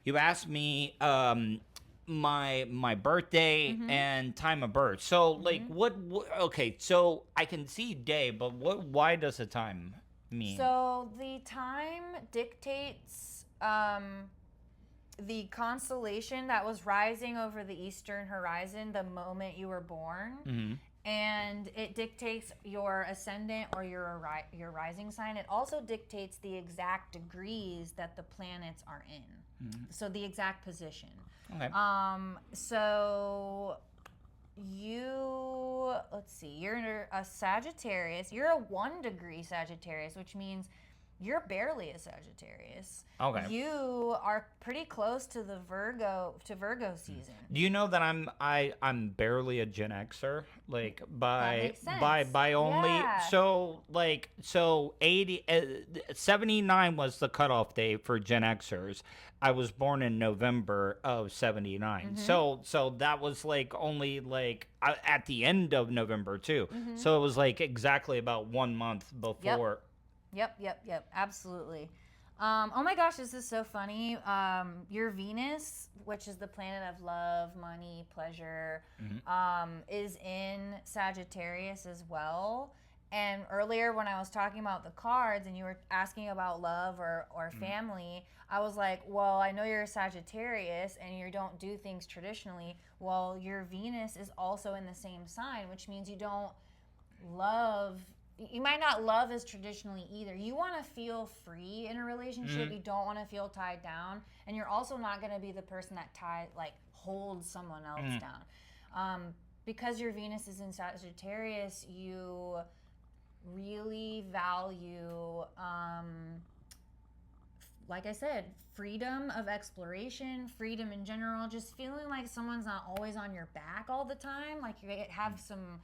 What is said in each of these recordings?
You asked me my birthday Mm-hmm. and time of birth. So like Mm-hmm. okay, so I can see day, but why does the time mean? So the time dictates the constellation that was rising over the eastern horizon the moment you were born, Mhm. and it dictates your ascendant or your rising sign. It also dictates the exact degrees that the planets are in, Mhm. so the exact position. Okay. So you, let's see, you're a Sagittarius. You're a 1 degree Sagittarius, which means you're barely a Sagittarius. Okay. You are pretty close to the Virgo season. Do you know that I'm barely a Gen Xer, like That makes sense. by only Yeah. so like so 80 79 was the cutoff date for Gen Xers. I was born in November of 79. Mm-hmm. So that was like only like at the end of November too. Mm-hmm. So it was like exactly about 1 month Yep. before. Yep. Absolutely. Oh my gosh, this is so funny. Your Venus, which is the planet of love, money, pleasure, Mhm. is in Sagittarius as well. And earlier, when I was talking about the cards and you were asking about love or Mhm. family, I was like, well, I know you're a Sagittarius and you don't do things traditionally. Well, your Venus is also in the same sign, which means you don't love, you might not love as traditionally either. You want to feel free in a relationship. Mhm. You don't want to feel tied down, and you're also not going to be the person that holds someone else Mhm. down. Because your Venus is in Sagittarius, you really value, like I said, freedom of exploration, freedom in general, just feeling like someone's not always on your back all the time. Like you have some,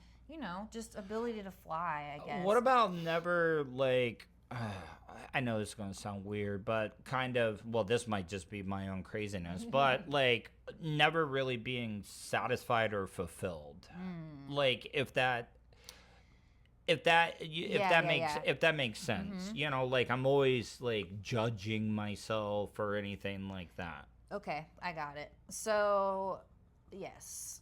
just ability to fly, I guess. What about never like? I know this is gonna sound weird, but kind of. Well, this might just be my own craziness, but like never really being satisfied or fulfilled. Like Yeah, yeah, yeah. if that makes sense, Mm-hmm. like I'm always like judging myself or anything like that. Okay, I got it. So, yes,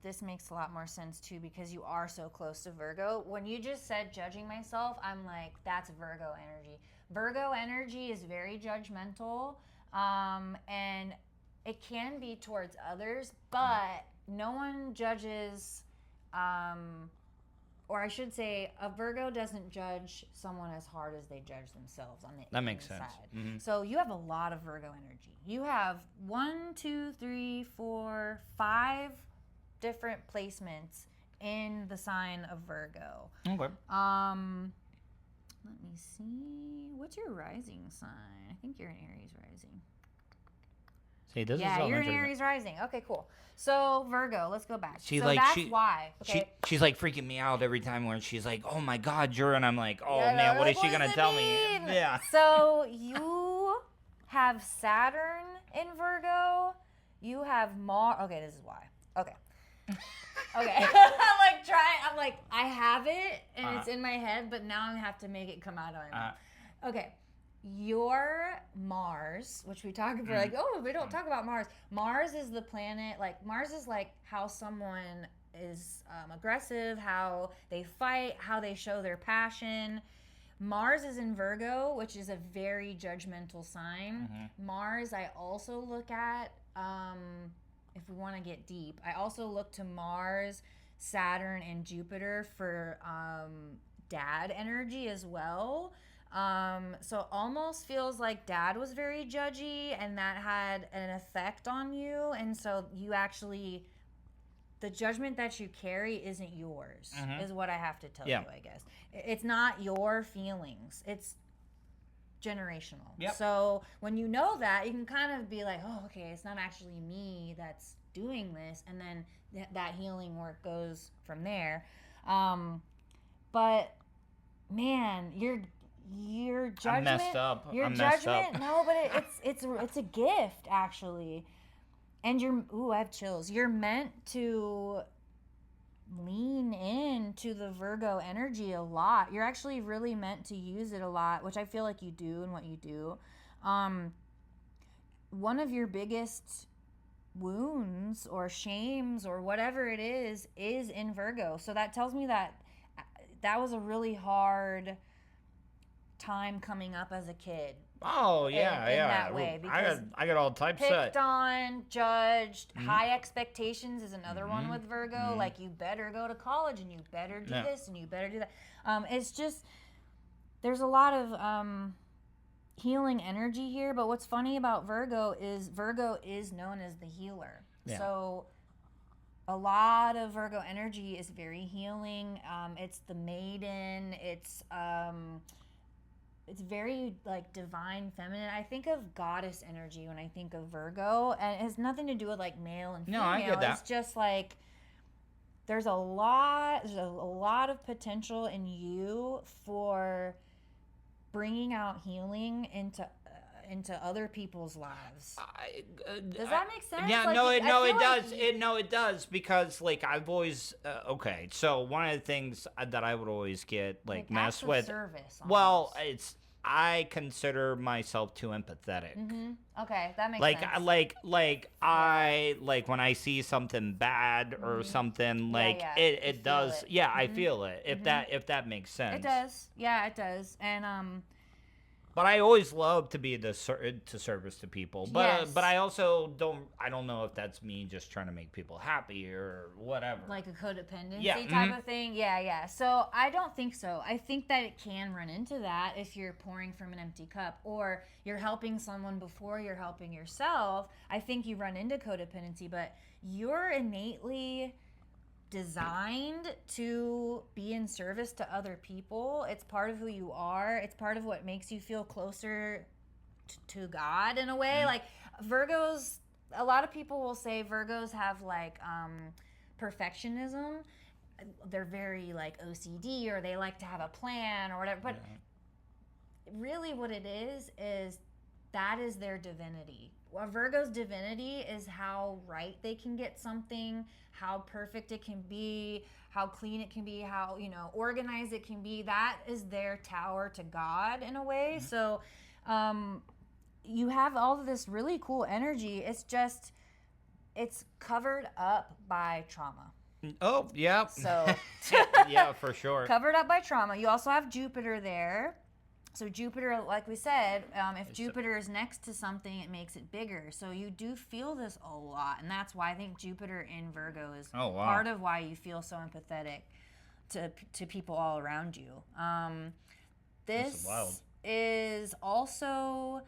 this makes a lot more sense too because you are so close to Virgo. When you just said judging myself, I'm like, that's Virgo energy. Virgo energy is very judgmental, and it can be towards others, but no one judges, um, or I should say, a Virgo doesn't judge someone as hard as they judge themselves on the That makes sense. inside. Hmm. So you have a lot of Virgo energy. You have 1, 2, 3, 4, 5 different placements in the sign of Virgo. Okay. Let me see. What's your rising sign? I think you're an Aries rising. See, this is Yeah, so you're an interesting. Aries rising. Okay, cool. So Virgo, let's go back. She So like that's why. she Okay. she's like freaking me out every time when she's like, "Oh my God, you're," and I'm like, "Oh Yeah, man, what like, is she what gonna does it tell me?" mean? Yeah. So you have Saturn in Virgo. You have Mars. Okay, this is why. Okay. Okay. I'm like, I have it and it's in my head, but now I have to make it come out of my mouth. Okay. Your Mars, which we talk about, like, oh, we don't talk about Mars. Mars is the planet, like, Mars is like how someone is aggressive, how they fight, how they show their passion. Mars is in Virgo, which is a very judgmental sign. Mars, I also look at, if we want to get deep, I also look to Mars, Saturn, and Jupiter for dad energy as well. So almost feels like dad was very judgy and that had an effect on you. And so you actually, the judgment that you carry isn't yours, is what I have to tell Yeah. you, I guess. It's not your feelings. It's generational. Yep. So when you know that, you can kind of be like, oh, okay, it's not actually me that's doing this. And then that healing work goes from there. But man, your judgment, I'm messed up. your I'm judgment, messed up. no, but it's a gift actually. And I have chills. You're meant to lean into the Virgo energy a lot. You're actually really meant to use it a lot, which I feel like you do in what you do. one of your biggest wounds or shames or whatever it is in Virgo. So that tells me that was a really hard time coming up as a kid. Oh yeah, in yeah. that way, because I got all types picked of. on, judged, high expectations is another one with Virgo. Like, you better go to college and you better do this and you better do that. It's just, there's a lot of healing energy here. But what's funny about Virgo is known as the healer. Yeah. So a lot of Virgo energy is very healing. It's the maiden. It's very like divine feminine. I think of goddess energy when I think of Virgo, and it has nothing to do with like male and female. No, I get that. It's just like there's a lot of potential in you for bringing out healing into other people's lives. Does that make sense? Yeah, Like, it does. It does, because like I've always okay. So one of the things that I would always get like messed acts of with. service, Well, almost. I consider myself too empathetic. Okay, that makes Like sense. like when I see something bad or something, like yeah. it You feel does. it. Yeah, I feel it. If that makes sense. It does. Yeah, it does. And But I always love to be to service to people. But Yes. but I also don't know if that's me just trying to make people happy or whatever. like a codependency Yeah, type of thing. Yeah. So I don't think so. I think that it can run into that if you're pouring from an empty cup or you're helping someone before you're helping yourself. I think you run into codependency, but you're innately designed to be in service to other people. It's part of who you are. It's part of what makes you feel closer to God in a way. Like Virgos, a lot of people will say Virgos have like perfectionism. They're very like OCD, or they like to have a plan or whatever. But really what it is that is their divinity. A Virgo's divinity is how right they can get something, how perfect it can be, how clean it can be, how, organized it can be. That is their tower to God in a way. So you have all of this really cool energy. It's just, it's covered up by trauma. Oh, yeah. So yeah, for sure. covered up by trauma. You also have Jupiter there. So Jupiter, like we said, if Jupiter is next to something, it makes it bigger. So you do feel this a lot. And that's why I think Jupiter in Virgo is part of why you feel so empathetic to people all around you. This is also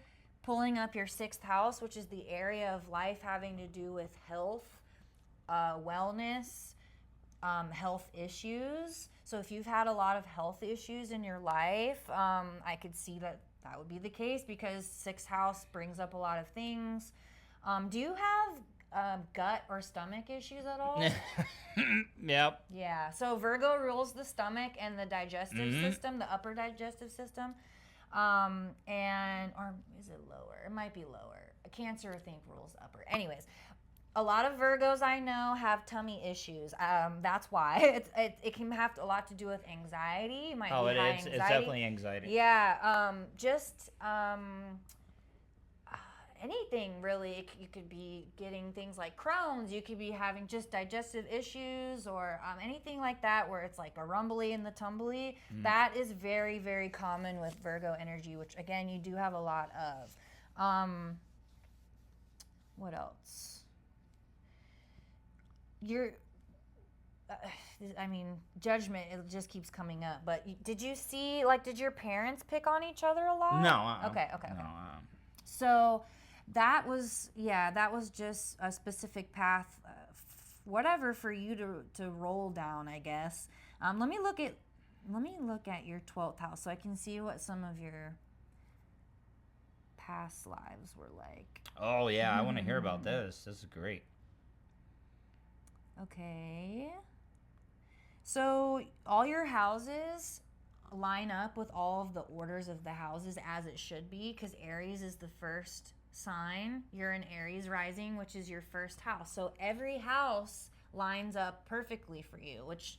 pulling up your 6th house, which is the area of life having to do with health, wellness, health issues. So if you've had a lot of health issues in your life, I could see that would be the case, because 6th house brings up a lot of things. Do you have gut or stomach issues at all? Yep. Yeah. So Virgo rules the stomach and the digestive system, the upper digestive system. Or is it lower? It might be lower. Cancer, I think, rules upper. Anyways, a lot of Virgos I know have tummy issues. That's why it can have a lot to do with anxiety. It might be high it's anxiety. definitely anxiety. Yeah. Anything really. You could be getting things like Crohn's. You could be having just digestive issues, or anything like that, where it's like a rumbly and the tumbly. That is very, very common with Virgo energy, which again you do have a lot of. What else? Judgment, it just keeps coming up. But did you see, did your parents pick on each other a lot? No. Okay. No, So that was just a specific path, whatever, for you to roll down, I guess. Let me look at your 12th house so I can see what some of your past lives were like. Oh yeah, I want to hear about this. This is great. Okay. So all your houses line up with all of the orders of the houses as it should be, because Aries is the first sign. You're in Aries rising, which is your first house. So every house lines up perfectly for you, which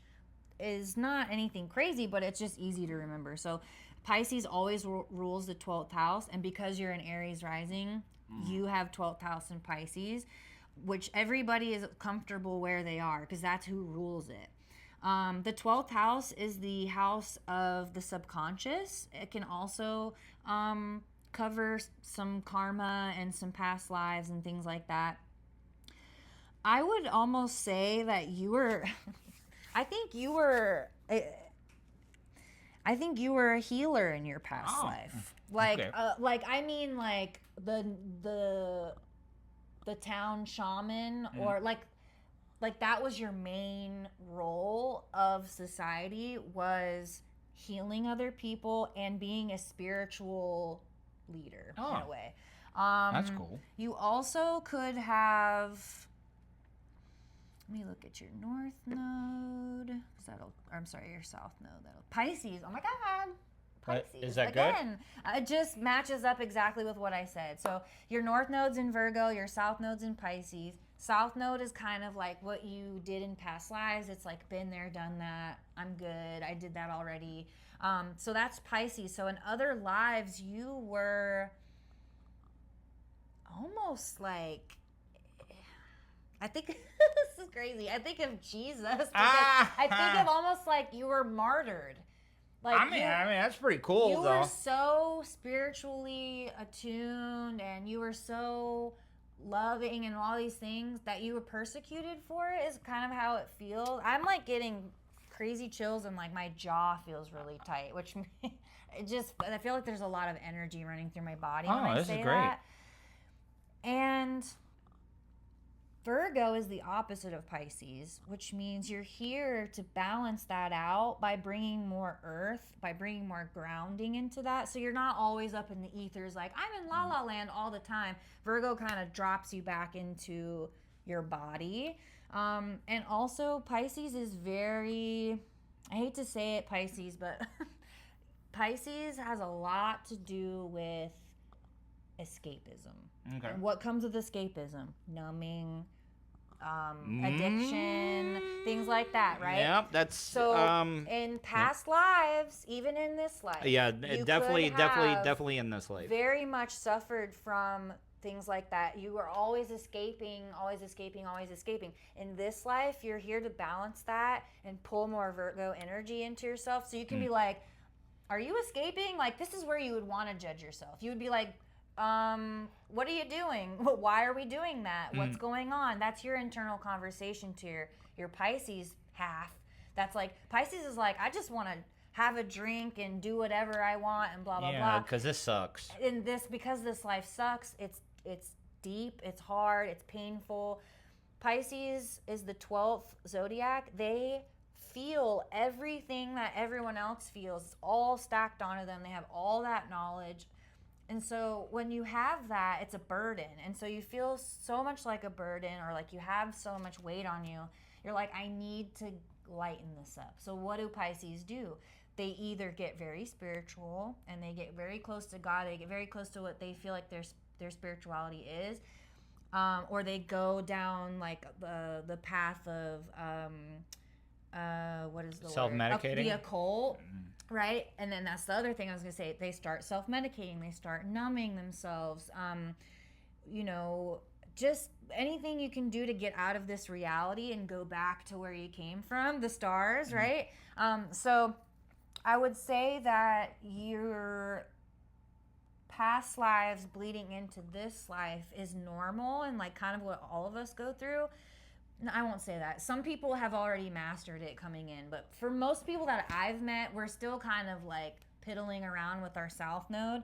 is not anything crazy, but it's just easy to remember. So Pisces always rules the 12th house, and because you're in Aries rising, You have 12th house in Pisces, which everybody is comfortable where they are because that's who rules it. The 12th house is the house of the subconscious. It can also cover some karma and some past lives and things like that. I would almost say that you were, I think you were a healer in your past life. Like, okay. I mean, like the town shaman, or like that was your main role of society, was healing other people and being a spiritual leader in a way. That's cool. You also could have. Let me look at your north node. Your south node. Pisces. Oh my God. Pisces. Is that Again, it just matches up exactly with what I said. So your north node's in Virgo, your south node's in Pisces. South node is kind of like what you did in past lives. It's like, been there, done that. I'm good. I did that already. So that's Pisces. So in other lives, you were almost like, I think this is crazy. I think of Jesus. I think of almost like you were martyred. Like I mean, that's pretty cool, you though. were so spiritually attuned, and you were so loving, and all these things that you were persecuted for it. Is kind of how it feels. I'm like getting crazy chills, and like my jaw feels really tight, which I feel like there's a lot of energy running through my body when I say that. And Virgo is the opposite of Pisces, which means you're here to balance that out by bringing more earth, by bringing more grounding into that. So you're not always up in the ethers like, I'm in la la land all the time. Virgo kind of drops you back into your body. And also Pisces is very, I hate to say it, Pisces, but Pisces has a lot to do with escapism. Okay. And what comes with escapism? Numbing, addiction, things like that, right? Yep, that's so. In past lives, even in this life, yeah, definitely in this life. Very much suffered from things like that. You are always escaping, always escaping, always escaping. In this life, you're here to balance that and pull more Virgo energy into yourself, so you can be like, are you escaping? Like, this is where you would want to judge yourself. You would be like, what are you doing? Why are we doing that? What's going on? That's your internal conversation to your Pisces half. That's like, Pisces is like, I just want to have a drink and do whatever I want and blah, blah, blah. Yeah, because this sucks. And because this life sucks, it's deep, it's hard, it's painful. Pisces is the 12th zodiac. They feel everything that everyone else feels. It's all stacked onto them. They have all that knowledge. And so when you have that, it's a burden. And so you feel so much like a burden, or like you have so much weight on you. You're like, I need to lighten this up. So what do Pisces do? They either get very spiritual and they get very close to God. They get very close to what they feel like their spirituality is. Or they go down like the path of, what is the self-medicating? word? The occult. Right? And then that's the other thing I was going to say. They start self-medicating. They start numbing themselves. Just anything you can do to get out of this reality and go back to where you came from, the stars, right? So I would say that your past lives bleeding into this life is normal and like kind of what all of us go through. No, I won't say that. Some people have already mastered it coming in, but for most people that I've met, we're still kind of like piddling around with our south node.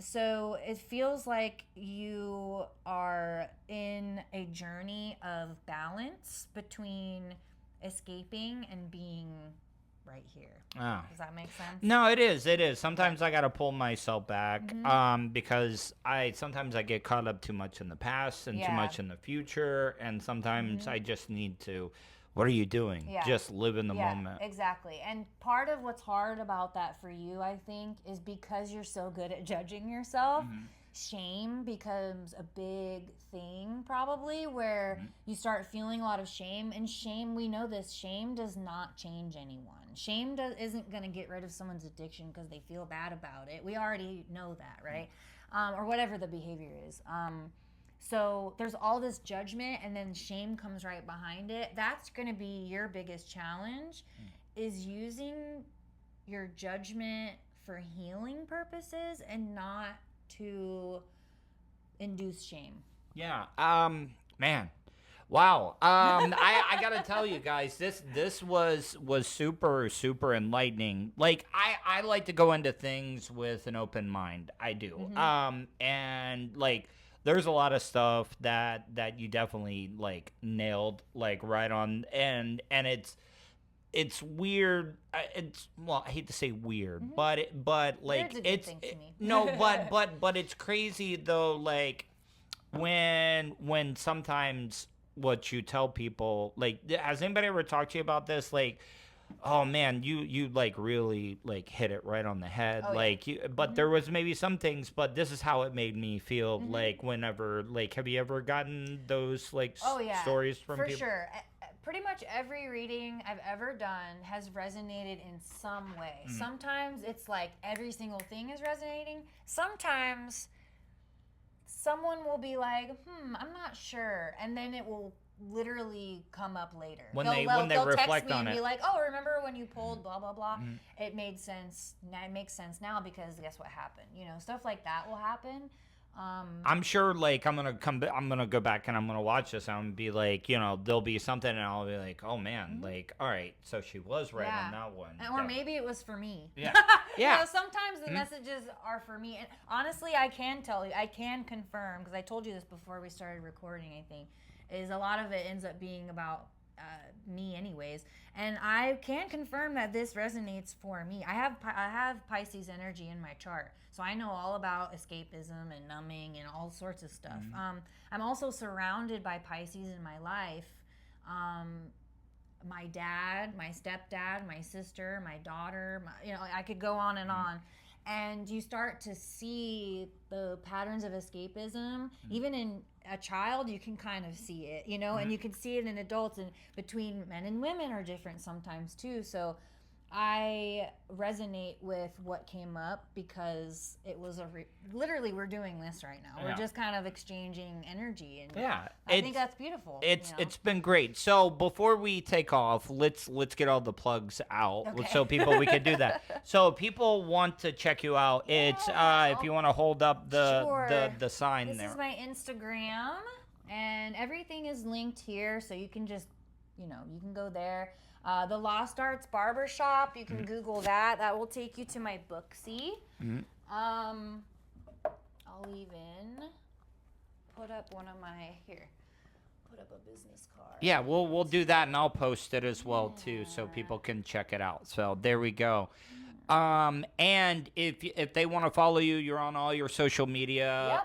So it feels like you are in a journey of balance between escaping and being right here. Oh. Does that make sense? No, it is. Sometimes I got to pull myself back because sometimes I get caught up too much in the past and too much in the future, and sometimes I just need to, what are you doing? Yeah. Just live in the moment. Exactly. And part of what's hard about that for you, I think, is because you're so good at judging yourself. Shame becomes a big thing, probably, where you start feeling a lot of shame. And shame, we know this, shame does not change anyone. Shame isn't going to get rid of someone's addiction because they feel bad about it. We already know that, right? or whatever the behavior is. So there's all this judgment, and then shame comes right behind it. That's going to be your biggest challenge, is using your judgment for healing purposes and not to induce shame. Yeah. Man. Wow. I gotta tell you guys, this was super super enlightening. Like I like to go into things with an open mind. I do. And like there's a lot of stuff that you definitely like nailed like right on, and it's weird. It's, well, I hate to say weird, but like Weird's a good it's thing to me. no, but it's crazy though. Like when sometimes what you tell people, like, has anybody ever talked to you about this? Like, oh man, you like really like hit it right on the head. Oh, yeah. Like you, but there was maybe some things, but this is how it made me feel. Like whenever, like, have you ever gotten those like Oh yeah, stories from for people? sure. Pretty much every reading I've ever done has resonated in some way. Sometimes it's like every single thing is resonating. Sometimes someone will be like, I'm not sure, and then it will literally come up later. When they'll they text reflect me on and it. be like, oh, remember when you pulled blah blah blah? It made sense. It makes sense now because guess what happened? You know, stuff like that will happen. I'm sure, like, I'm gonna go back and I'm gonna watch this and I'm gonna be like, you know, there'll be something and I'll be like, oh man, like, all right, so she was right on that one. Or maybe it was for me. Yeah. You Yeah. know, sometimes the messages are for me. And honestly, I can tell you, I can confirm, because I told you this before we started recording, I think, is a lot of it ends up being about me anyways. And I can confirm that this resonates for me. I have Pisces energy in my chart. So I know all about escapism and numbing and all sorts of stuff. I'm also surrounded by Pisces in my life. My dad, my stepdad, my sister, my daughter, you know, I could go on and on. And you start to see the patterns of escapism. Even in a child, you can kind of see it, you know, and you can see it in adults, and between men and women are different sometimes too. So I resonate with what came up because it was literally we're doing this right now. We're just kind of exchanging energy, and I think that's beautiful. It's been great. So before we take off, let's get all the plugs out so we can do that. So people want to check you out. It's if you want to hold up the sign this there. This is my Instagram, and everything is linked here, so you can just, you know, you can go there. The Lost Arts Barbershop, you can Google that. That will take you to my Booksy. I'll even put up one of my, put up a business card. Yeah, we'll do that, and I'll post it as well too, so people can check it out. So there we go. And if they want to follow you, you're on all your social media.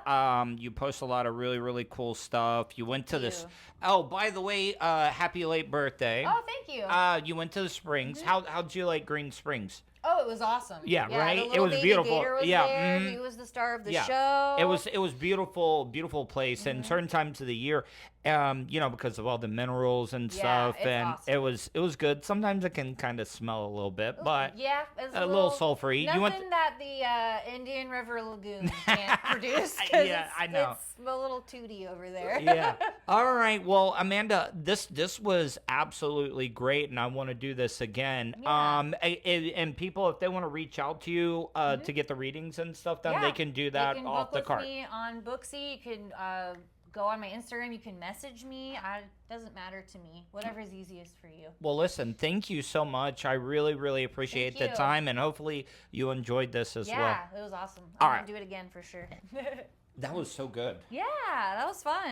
You post a lot of really, really cool stuff. You went to this. Oh, by the way, happy late birthday. Oh, thank you. You went to the Springs. How'd you like Green Springs? Oh, it was awesome. Yeah, right? The It was baby beautiful. Gator was Yeah, there. He was the star of the show. It was beautiful, beautiful place. And certain times of the year, you know, because of all the minerals and stuff, it's and awesome. it was good. Sometimes it can kind of smell a little bit, but it's a little sulfury. Nothing that the Indian River Lagoon can't produce. I know. It's a little tooty over there. Yeah. All right. Well, Amanda, this was absolutely great, and I want to do this again. Yeah. And people, if they want to reach out to you to get the readings and stuff done, they can do that off the cart. You can book with me on Booksy. You can go on my Instagram. You can message me. It doesn't matter to me. Whatever is easiest for you. Well, listen, thank you so much. I really, really appreciate the time, and hopefully you enjoyed this as well. Yeah, it was awesome. All I'm right. going to do it again for sure. That was so good. Yeah, that was fun.